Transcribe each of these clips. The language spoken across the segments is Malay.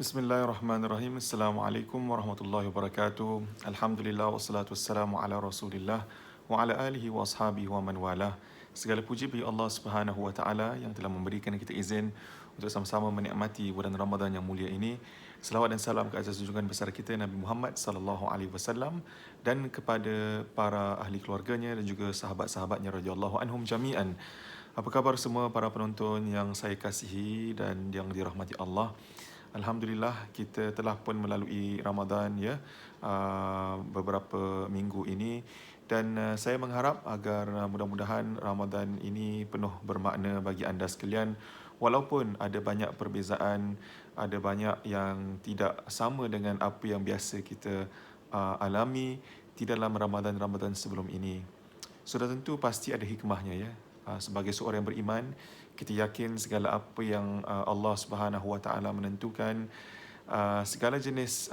Bismillahirrahmanirrahim. Assalamualaikum warahmatullahi wabarakatuh. Alhamdulillah wassalatu wassalamu ala Rasulillah wa ala alihi wa ashabihi wa man walah. Segala puji bagi Allah Subhanahu wa taala yang telah memberikan kita izin untuk sama-sama menikmati bulan Ramadan yang mulia ini. Selawat dan salam ke atas junjungan besar kita Nabi Muhammad sallallahu alaihi wasallam dan kepada para ahli keluarganya dan juga sahabat-sahabatnya radhiyallahu anhum jami'an. Apa khabar semua para penonton yang saya kasihi dan yang dirahmati Allah? Alhamdulillah kita telah pun melalui Ramadan ya beberapa minggu ini dan saya mengharap agar mudah-mudahan Ramadan ini penuh bermakna bagi anda sekalian walaupun ada banyak perbezaan, ada banyak yang tidak sama dengan apa yang biasa kita alami di dalam Ramadan-Ramadan sebelum ini. Sudah tentu pasti ada hikmahnya ya. Sebagai seorang yang beriman, kita yakin segala apa yang Allah Subhanahu Wa Taala menentukan, segala jenis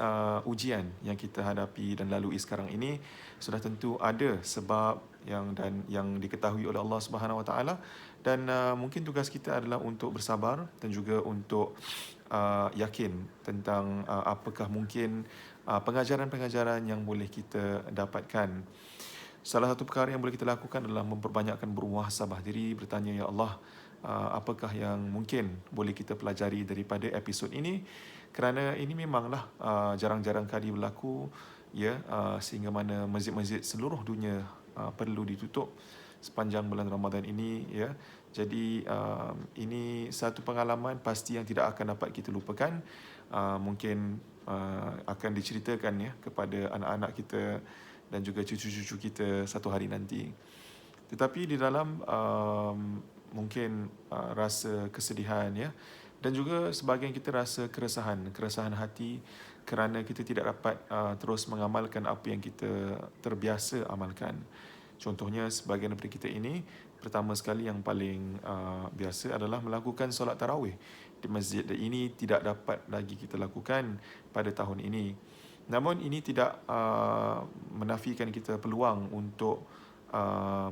ujian yang kita hadapi dan lalui sekarang ini sudah tentu ada sebab yang diketahui oleh Allah Subhanahu Wa Taala dan mungkin tugas kita adalah untuk bersabar dan juga untuk yakin tentang apakah mungkin pengajaran-pengajaran yang boleh kita dapatkan. Salah satu perkara yang boleh kita lakukan adalah memperbanyakkan bermuhasabah diri, bertanya, Ya Allah, apakah yang mungkin boleh kita pelajari daripada episod ini? Kerana ini memanglah jarang-jarang kali berlaku, ya, sehingga mana masjid-masjid seluruh dunia perlu ditutup sepanjang bulan Ramadan ini, ya. Jadi ini satu pengalaman pasti yang tidak akan dapat kita lupakan. Mungkin akan diceritakan ya kepada anak-anak kita dan juga cucu-cucu kita satu hari nanti. Tetapi di dalam mungkin rasa kesedihan ya dan juga sebahagian kita rasa keresahan hati kerana kita tidak dapat terus mengamalkan apa yang kita terbiasa amalkan. Contohnya sebahagian daripada kita ini pertama sekali yang paling biasa adalah melakukan solat tarawih di masjid, dan ini tidak dapat lagi kita lakukan pada tahun ini. Namun ini tidak menafikan kita peluang untuk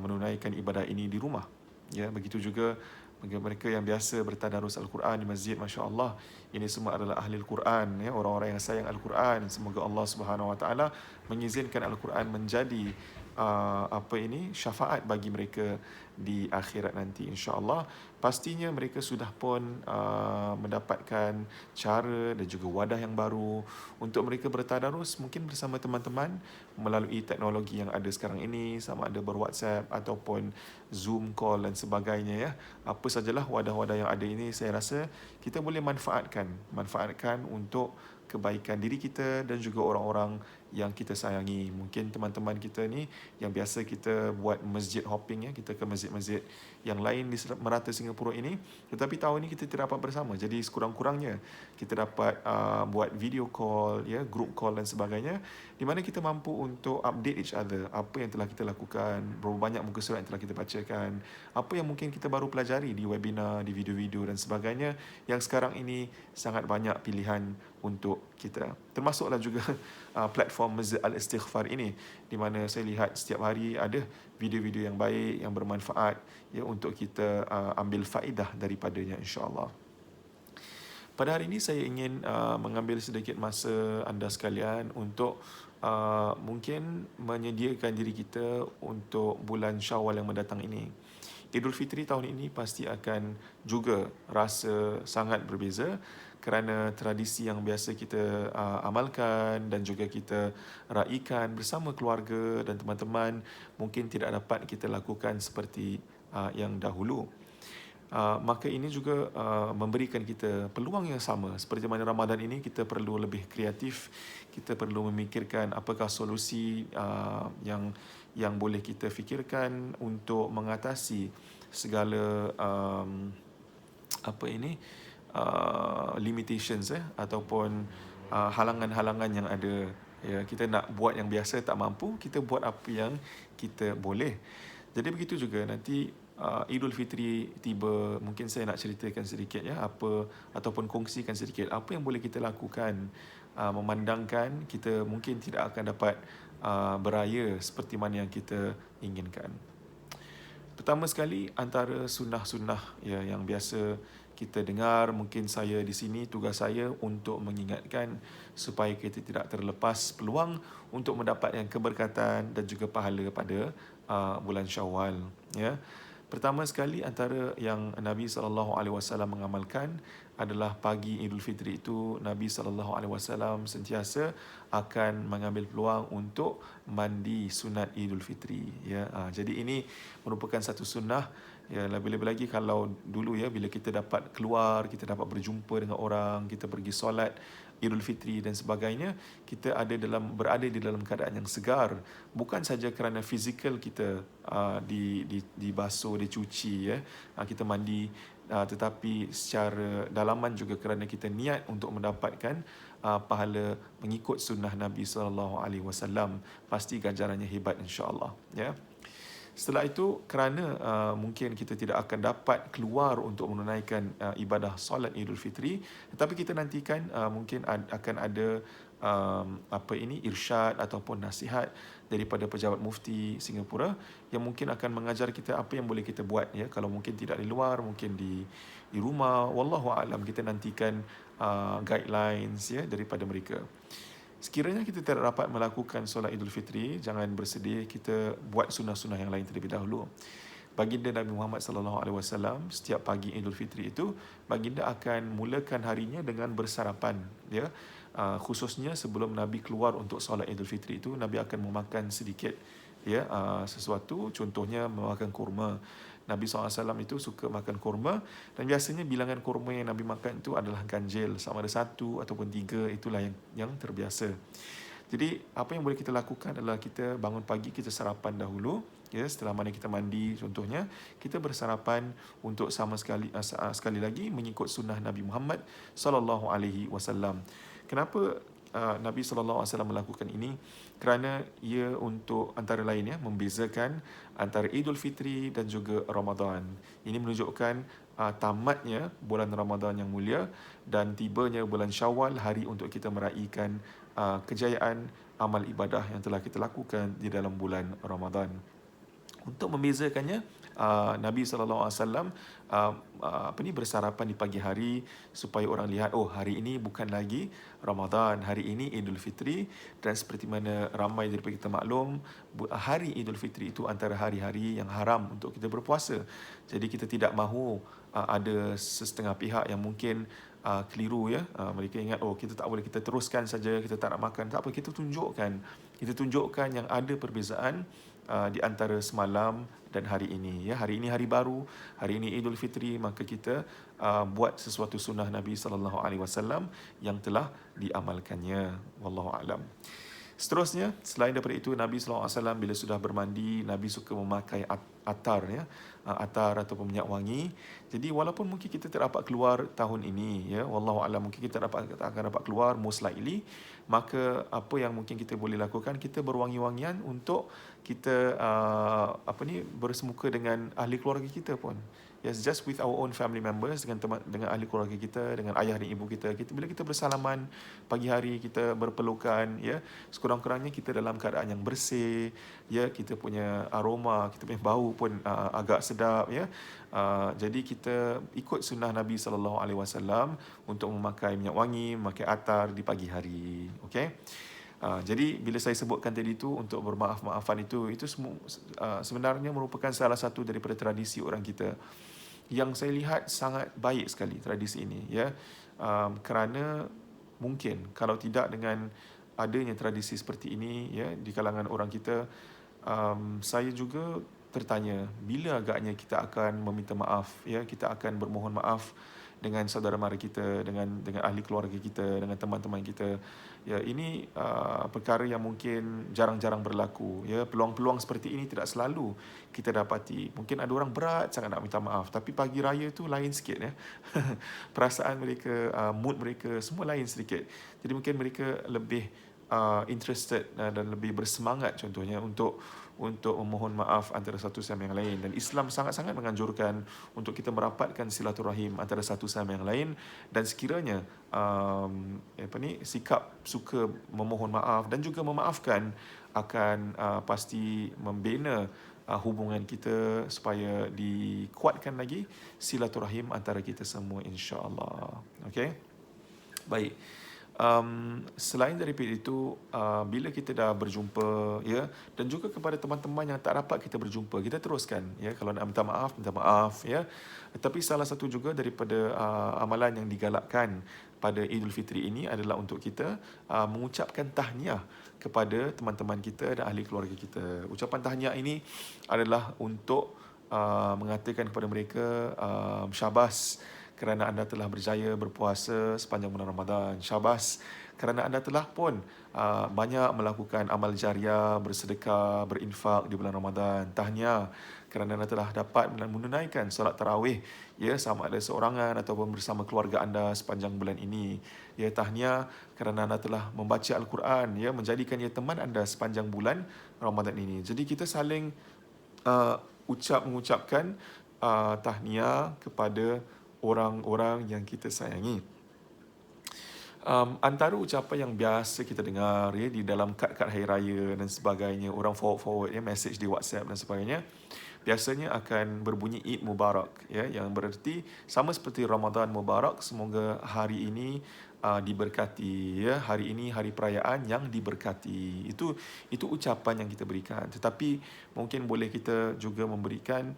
menunaikan ibadah ini di rumah. Ya, begitu juga bagi mereka yang biasa bertadarus Al-Quran di masjid, masya-Allah, ini semua adalah ahli Al-Quran ya, orang-orang yang sayang Al-Quran. Semoga Allah Subhanahu Wa Taala mengizinkan Al-Quran menjadi syafaat bagi mereka di akhirat nanti, insya-Allah. Pastinya mereka sudah pun mendapatkan cara dan juga wadah yang baru untuk mereka bertadarus mungkin bersama teman-teman melalui teknologi yang ada sekarang ini, sama ada ber-WhatsApp ataupun Zoom call dan sebagainya ya. Apa sajalah wadah-wadah yang ada ini, saya rasa kita boleh manfaatkan untuk kebaikan diri kita dan juga orang-orang yang kita sayangi. Mungkin teman-teman kita ni yang biasa kita buat masjid hopping ya, kita ke masjid-masjid yang lain di merata Singapura ini, tetapi tahun ini kita tidak dapat bersama. Jadi sekurang-kurangnya kita dapat buat video call ya, group call dan sebagainya, di mana kita mampu untuk update each other, apa yang telah kita lakukan, berapa banyak muka surat yang telah kita bacakan, apa yang mungkin kita baru pelajari di webinar, di video-video dan sebagainya, yang sekarang ini sangat banyak pilihan untuk kita. Termasuklah juga platform Masjid Al-Istighfar ini, di mana saya lihat setiap hari ada video-video yang baik, yang bermanfaat ya, untuk kita ambil faedah daripadanya, insya-Allah. Pada hari ini saya ingin mengambil sedikit masa anda sekalian untuk mungkin menyediakan diri kita untuk bulan Syawal yang mendatang ini. Idul Fitri tahun ini pasti akan juga rasa sangat berbeza kerana tradisi yang biasa kita amalkan dan juga kita raikan bersama keluarga dan teman-teman mungkin tidak dapat kita lakukan seperti yang dahulu. Maka ini juga memberikan kita peluang yang sama. Seperti mana Ramadan ini kita perlu lebih kreatif, kita perlu memikirkan apakah solusi yang boleh kita fikirkan untuk mengatasi segala limitations ataupun halangan-halangan yang ada. Ya, kita nak buat yang biasa tak mampu, kita buat apa yang kita boleh. Jadi begitu juga nanti Idul Fitri tiba, mungkin saya nak ceritakan sedikit ya, apa ataupun kongsikan sedikit apa yang boleh kita lakukan memandangkan kita mungkin tidak akan dapat beraya seperti mana yang kita inginkan. Pertama sekali, antara sunnah-sunnah ya yang biasa kita dengar. Mungkin saya di sini, tugas saya untuk mengingatkan supaya kita tidak terlepas peluang untuk mendapatkan keberkatan dan juga pahala pada bulan Syawal. Ya. Pertama sekali antara yang Nabi SAW mengamalkan adalah pagi Idul Fitri itu Nabi SAW sentiasa akan mengambil peluang untuk mandi sunat Idul Fitri. Ya, jadi ini merupakan satu sunnah. Ya, lebih-lebih lagi kalau dulu ya bila kita dapat keluar, kita dapat berjumpa dengan orang, kita pergi solat Idul Fitri dan sebagainya, kita berada di dalam keadaan yang segar, bukan saja kerana fizikal kita dibasuh, dicuci ya, kita mandi, tetapi secara dalaman juga kerana kita niat untuk mendapatkan pahala mengikut sunnah Nabi SAW. Pasti ganjarannya hebat insya-Allah ya. Setelah itu kerana mungkin kita tidak akan dapat keluar untuk menunaikan ibadah solat Idul Fitri, tetapi kita nantikan mungkin akan ada irsyad ataupun nasihat daripada pejabat mufti Singapura yang mungkin akan mengajar kita apa yang boleh kita buat ya, kalau mungkin tidak di luar, mungkin di rumah, wallahu alam. Kita nantikan guidelines ya daripada mereka. Sekiranya kita tidak dapat melakukan solat Idul Fitri, jangan bersedih, kita buat sunnah-sunnah yang lain terlebih dahulu. Baginda Nabi Muhammad SAW setiap pagi Idul Fitri itu, baginda akan mulakan harinya dengan bersarapan ya. Khususnya sebelum Nabi keluar untuk solat Idul Fitri itu, Nabi akan memakan sedikit ya, sesuatu, contohnya memakan kurma. Nabi SAW itu suka makan kurma, dan biasanya bilangan kurma yang Nabi makan itu adalah ganjil, sama ada 1 ataupun 3, itulah yang terbiasa. Jadi apa yang boleh kita lakukan adalah kita bangun pagi, kita sarapan dahulu ya, setelah mana kita mandi contohnya, kita bersarapan untuk sama sekali lagi mengikut sunnah Nabi Muhammad SAW. Kenapa Nabi SAW melakukan ini? Kerana ia untuk antara lain ya, membezakan antara Idul Fitri dan juga Ramadan. Ini menunjukkan tamatnya bulan Ramadan yang mulia dan tibanya bulan Syawal, hari untuk kita meraihkan kejayaan amal ibadah yang telah kita lakukan di dalam bulan Ramadan. Untuk membezakannya, Nabi SAW bersarapan di pagi hari supaya orang lihat, oh hari ini bukan lagi Ramadan, hari ini Idul Fitri. Dan seperti mana ramai daripada kita maklum, hari Idul Fitri itu antara hari-hari yang haram untuk kita berpuasa. Jadi kita tidak mahu ada setengah pihak yang mungkin keliru ya. Mereka ingat, oh kita tak boleh, kita teruskan saja, kita tak nak makan. Tak apa, kita tunjukkan yang ada perbezaan di antara semalam dan hari ini ya. Hari ini hari baru, hari ini Idul Fitri, maka kita buat sesuatu sunnah Nabi SAW yang telah diamalkannya, wallahu alam. Seterusnya, selain daripada itu, Nabi SAW bila sudah bermandi, Nabi suka memakai atar ya, atar ataupun minyak wangi. Jadi walaupun mungkin kita tak dapat keluar tahun ini ya, wallahu alam, mungkin kita akan dapat keluar most likely, maka apa yang mungkin kita boleh lakukan, kita berwangi-wangian untuk kita bersemuka dengan ahli keluarga kita pun. Yes, just with our own family members, dengan ahli keluarga kita, dengan ayah dan ibu kita. Bila kita bersalaman pagi hari, kita berpelukan ya, sekurang-kurangnya kita dalam keadaan yang bersih ya, kita punya aroma, kita punya bau pun agak sedap ya. Jadi kita ikut sunnah Nabi SAW untuk memakai minyak wangi, memakai atar di pagi hari. Okey. Jadi bila saya sebutkan tadi itu untuk bermaaf-maafan itu sebenarnya merupakan salah satu daripada tradisi orang kita yang saya lihat sangat baik sekali tradisi ini ya. Kerana mungkin kalau tidak dengan adanya tradisi seperti ini ya di kalangan orang kita, saya juga tertanya bila agaknya kita akan meminta maaf ya, kita akan bermohon maaf dengan saudara mara kita, dengan ahli keluarga kita, dengan teman-teman kita. Ya, ini perkara yang mungkin jarang-jarang berlaku. Ya, peluang-peluang seperti ini tidak selalu kita dapati. Mungkin ada orang berat sangat nak minta maaf, tapi pagi raya tu lain sikit ya. Perasaan mereka, mood mereka semua lain sedikit. Jadi mungkin mereka lebih interested dan lebih bersemangat contohnya untuk memohon maaf antara satu sama yang lain. Dan Islam sangat-sangat menganjurkan untuk kita merapatkan silaturahim antara satu sama yang lain. Dan sekiranya sikap suka memohon maaf dan juga memaafkan akan pasti membina hubungan kita, supaya dikuatkan lagi silaturahim antara kita semua, insya-Allah. Okey. Baik. Selain daripada itu, bila kita dah berjumpa, ya, dan juga kepada teman-teman yang tak dapat kita berjumpa, kita teruskan, ya, kalau nak minta maaf, ya. Tapi salah satu juga daripada amalan yang digalakkan pada Idul Fitri ini adalah untuk kita mengucapkan tahniah kepada teman-teman kita dan ahli keluarga kita. Ucapan tahniah ini adalah untuk mengatakan kepada mereka, syabas kerana anda telah berjaya berpuasa sepanjang bulan Ramadan. Syabas kerana anda telah pun banyak melakukan amal jariah, bersedekah, berinfak di bulan Ramadan. Tahniah kerana anda telah dapat menunaikan solat tarawih, ya, sama ada seorangan ataupun bersama keluarga anda sepanjang bulan ini. Ya, tahniah kerana anda telah membaca Al-Quran, ya, menjadikan ia teman anda sepanjang bulan Ramadan ini. Jadi kita saling uh, mengucapkan tahniah kepada orang-orang yang kita sayangi. Antara ucapan yang biasa kita dengar, ya, di dalam kad-kad hari raya dan sebagainya, orang forward ya, message di WhatsApp dan sebagainya, biasanya akan berbunyi Eid Mubarak, ya, yang bererti sama seperti Ramadan Mubarak, semoga hari ini diberkati, ya, hari ini hari perayaan yang diberkati. Itu ucapan yang kita berikan. Tetapi mungkin boleh kita juga memberikan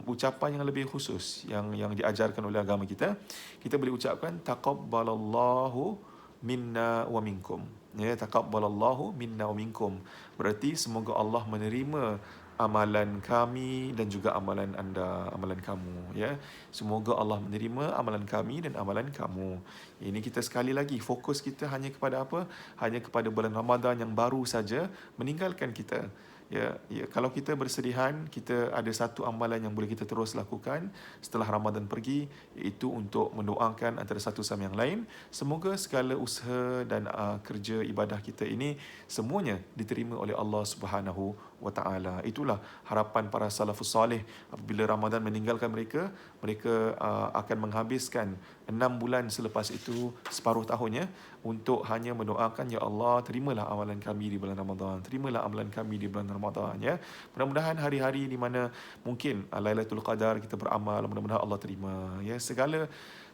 ucapan yang lebih khusus yang diajarkan oleh agama kita. Kita boleh ucapkan taqabbalallahu minna wa minkum. Ya, taqabbalallahu minna wa minkum. Berarti semoga Allah menerima amalan kami dan juga amalan anda, amalan kamu, ya. Semoga Allah menerima amalan kami dan amalan kamu. Ini kita sekali lagi fokus kita hanya kepada apa? Hanya kepada bulan Ramadan yang baru saja meninggalkan kita. Ya, ya, kalau kita bersedihan, kita ada satu amalan yang boleh kita terus lakukan setelah Ramadan pergi, iaitu untuk mendoakan antara satu sama yang lain. Semoga segala usaha dan kerja ibadah kita ini semuanya diterima oleh Allah Subhanahu wa taala. Itulah harapan para salafus soleh. Apabila Ramadan meninggalkan mereka, mereka akan menghabiskan 6 bulan selepas itu, separuh tahunnya, untuk hanya mendoakan, ya Allah, terimalah amalan kami di bulan Ramadan, terimalah amalan kami di bulan Ramadan, ya. Mudah-mudahan hari-hari di mana mungkin Lailatul Qadar kita beramal, mudah-mudahan Allah terima, ya. Segala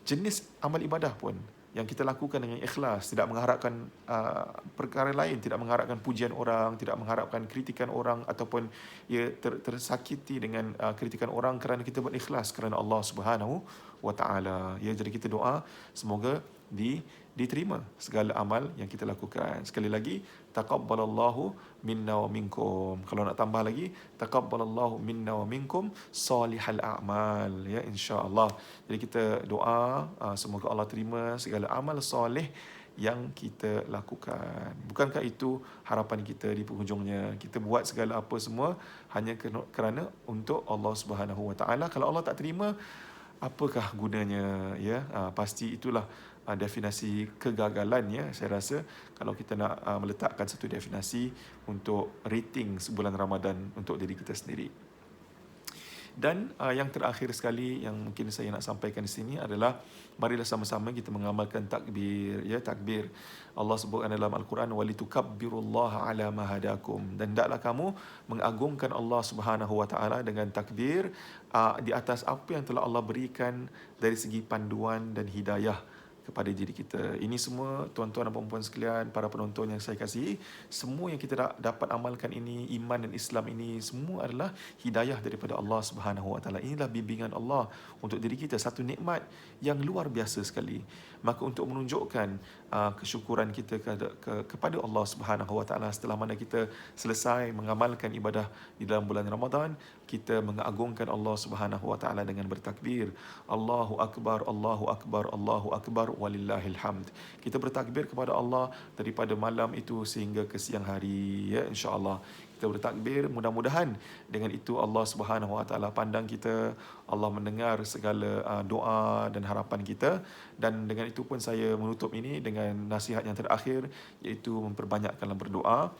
jenis amal ibadah pun yang kita lakukan dengan ikhlas, tidak mengharapkan perkara lain, tidak mengharapkan pujian orang, tidak mengharapkan kritikan orang, ataupun ia tersakiti dengan kritikan orang, kerana kita berikhlas kerana Allah Subhanahu wa taala. Ya, jadi kita doa semoga diterima segala amal yang kita lakukan. Sekali lagi, taqabbalallahu minna wa minkum. Kalau nak tambah lagi, taqabbalallahu minna wa minkum salihal a'mal, ya, insya-Allah. Jadi kita doa semoga Allah terima segala amal soleh yang kita lakukan. Bukankah itu harapan kita di penghujungnya? Kita buat segala apa semua hanya kerana untuk Allah Subhanahu wa taala. Kalau Allah tak terima, apakah gunanya, ya? Pasti itulah definisi kegagalan, ya. Saya rasa kalau kita nak meletakkan satu definisi untuk rating sebulan Ramadan untuk diri kita sendiri. Dan yang terakhir sekali yang mungkin saya nak sampaikan di sini adalah, marilah sama-sama kita mengamalkan takbir, ya, takbir. Allah sebutkan dalam Al-Quran, walitukabbirullaha ala ma hadakum, dan hendaklah kamu mengagungkan Allah Subhanahu wa taala dengan takbir di atas apa yang telah Allah berikan dari segi panduan dan hidayah kepada diri kita. Ini semua, tuan-tuan dan puan-puan sekalian, para penonton yang saya kasihi, semua yang kita dapat amalkan ini, iman dan Islam ini, semua adalah hidayah daripada Allah Subhanahu wa taala. Inilah bimbingan Allah untuk diri kita, satu nikmat yang luar biasa sekali. Maka untuk menunjukkan kesyukuran kita kepada Allah Subhanahu wa taala, setelah mana kita selesai mengamalkan ibadah di dalam bulan Ramadan, kita mengagungkan Allah Subhanahu wa taala dengan bertakbir, Allahu akbar, Allahu akbar, Allahu akbar, walillahil hamd. Kita bertakbir kepada Allah daripada malam itu sehingga ke siang hari, ya, insya-Allah. Kita bertakbir, mudah-mudahan dengan itu Allah Subhanahu wa taala pandang kita, Allah mendengar segala doa dan harapan kita. Dan dengan itu pun saya menutup ini dengan nasihat yang terakhir, iaitu memperbanyakkanlah berdoa.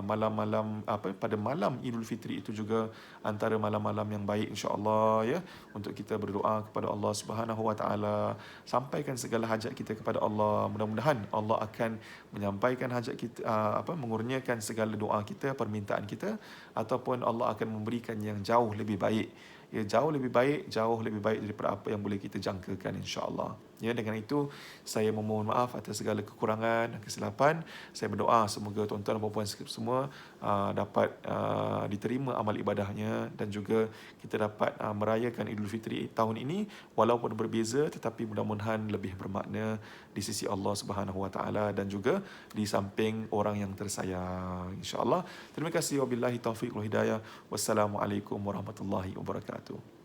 malam-malam pada malam Idul Fitri itu juga antara malam-malam yang baik insya-Allah ya, untuk kita berdoa kepada Allah Subhanahu Wa Taala, sampaikan segala hajat kita kepada Allah. Mudah-mudahan Allah akan menyampaikan hajat kita, mengurniakan segala doa kita, permintaan kita, ataupun Allah akan memberikan yang jauh lebih baik. Ya, jauh lebih baik daripada apa yang boleh kita jangkakan insya-Allah. Ya, dengan itu saya memohon maaf atas segala kekurangan dan kesilapan. Saya berdoa semoga tuan-tuan dan puan-puan semua dapat diterima amal ibadahnya, dan juga kita dapat merayakan Idul Fitri tahun ini walaupun berbeza, tetapi mudah-mudahan lebih bermakna di sisi Allah Subhanahu Wa Taala dan juga di samping orang yang tersayang insya-Allah. Terima kasih, wabillahi taufiq wal hidayah. Wassalamualaikum warahmatullahi wabarakatuh.